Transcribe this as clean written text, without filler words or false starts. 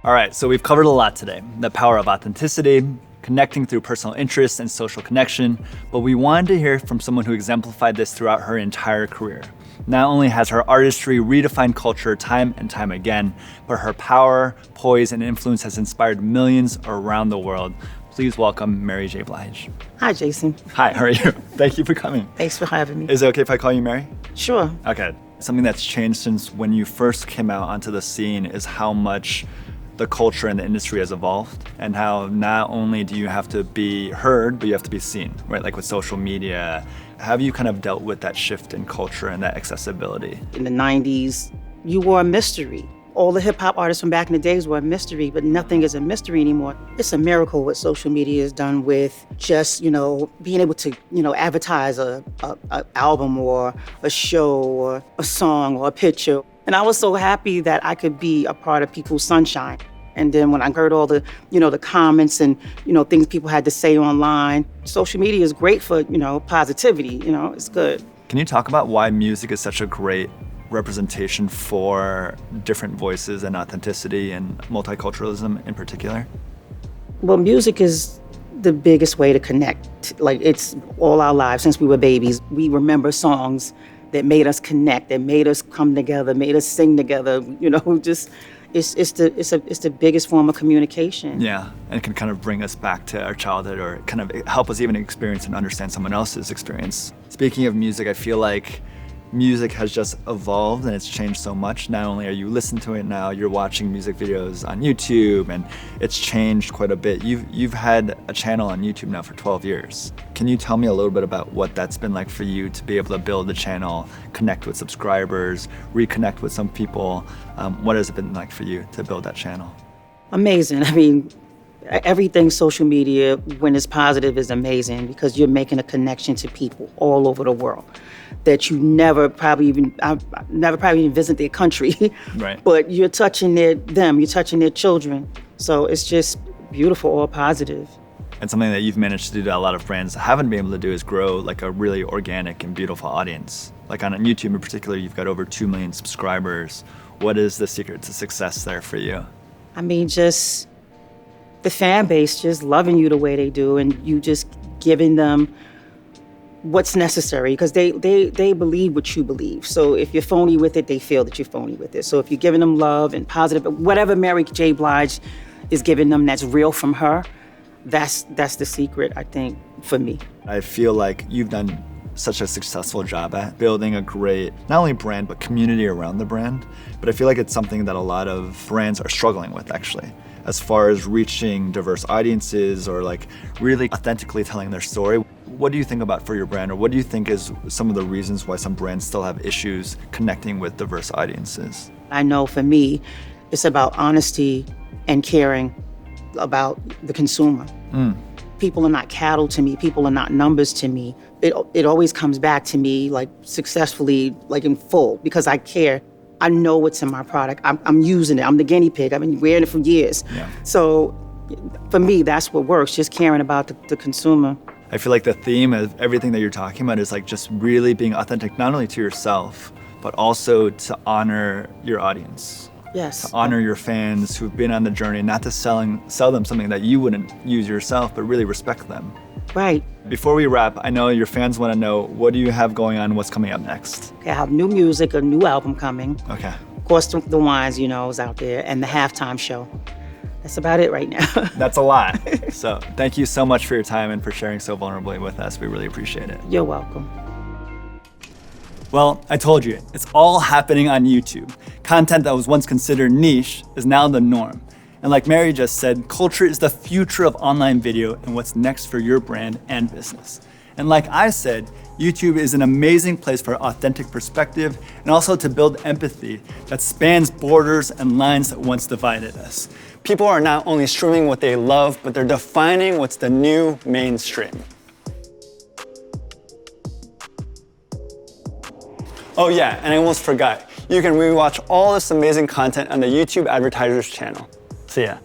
All right, so we've covered a lot today. The power of authenticity, connecting through personal interests and social connection, but we wanted to hear from someone who exemplified this throughout her entire career. Not only has her artistry redefined culture time and time again, but her power, poise, and influence has inspired millions around the world. Please welcome Mary J. Blige. Hi, Jason. Hi, how are you? Thank you for coming. Thanks for having me. Is it okay if I call you Mary? Sure. Okay. Something that's changed since when you first came out onto the scene is how much the culture and the industry has evolved, and how not only do you have to be heard, but you have to be seen, right? Like with social media. Have you kind of dealt with that shift in culture and that accessibility? In the 90s, you were a mystery. All the hip hop artists from back in the days were a mystery, but nothing is a mystery anymore. It's a miracle what social media has done with just, being able to, advertise a album or a show or a song or a picture. And I was so happy that I could be a part of people's sunshine. And then when I heard all the, the comments and, things people had to say online, social media is great for, positivity, it's good. Can you talk about why music is such a great representation for different voices and authenticity and multiculturalism in particular? Well, music is the biggest way to connect. Like, it's all our lives since we were babies. We remember songs that made us connect, that made us come together, made us sing together, just it's the biggest form of communication. Yeah, and it can kind of bring us back to our childhood, or kind of help us even experience and understand someone else's experience. Speaking of music, I feel like music has just evolved and it's changed so much. Not only are you listening to it now, you're watching music videos on YouTube, and it's changed quite a bit. You've had a channel on YouTube now for 12 years. Can you tell me a little bit about what that's been like for you to be able to build the channel, connect with subscribers, reconnect with some people? What has it been like for you to build that channel? Amazing. I mean, everything social media, when it's positive, is amazing because you're making a connection to people all over the world that you never probably even visit their country. Right. But you're touching you're touching their children. So it's just beautiful, all positive. And something that you've managed to do that a lot of brands haven't been able to do is grow like a really organic and beautiful audience. Like on YouTube in particular, you've got over 2 million subscribers. What is the secret to success there for you? I mean, just the fan base just loving you the way they do, and you just giving them what's necessary, because they believe what you believe. So if you're phony with it, they feel that you're phony with it. So if you're giving them love and positive, whatever Mary J. Blige is giving them that's real from her, that's the secret, I think, for me. I feel like you've done such a successful job at building a great, not only brand, but community around the brand. But I feel like it's something that a lot of brands are struggling with, actually, as far as reaching diverse audiences or like really authentically telling their story. What do you think about for your brand, or what do you think is some of the reasons why some brands still have issues connecting with diverse audiences? I know for me, it's about honesty and caring about the consumer. People are not cattle to me. People are not numbers to me. It always comes back to me like successfully, like in full, because I care. I know what's in my product. I'm using it. I'm the guinea pig. I've been wearing it for years. Yeah. So for me, that's what works, just caring about the consumer. I feel like the theme of everything that you're talking about is like just really being authentic, not only to yourself, but also to honor your audience. Yes. To honor your fans who've been on the journey, not to sell them something that you wouldn't use yourself, but really respect them. Right. Before we wrap, I know your fans want to know, what do you have going on? What's coming up next? Okay, I have new music, a new album coming. Okay. Of course, the wines, is out there, and the halftime show. That's about it right now. That's a lot. So thank you so much for your time and for sharing so vulnerably with us. We really appreciate it. You're welcome. Well, I told you, it's all happening on YouTube. Content that was once considered niche is now the norm. And like Mary just said, culture is the future of online video and what's next for your brand and business. And like I said, YouTube is an amazing place for authentic perspective and also to build empathy that spans borders and lines that once divided us. People are not only streaming what they love, but they're defining what's the new mainstream. Oh yeah, and I almost forgot. You can rewatch all this amazing content on the YouTube Advertisers channel. See ya.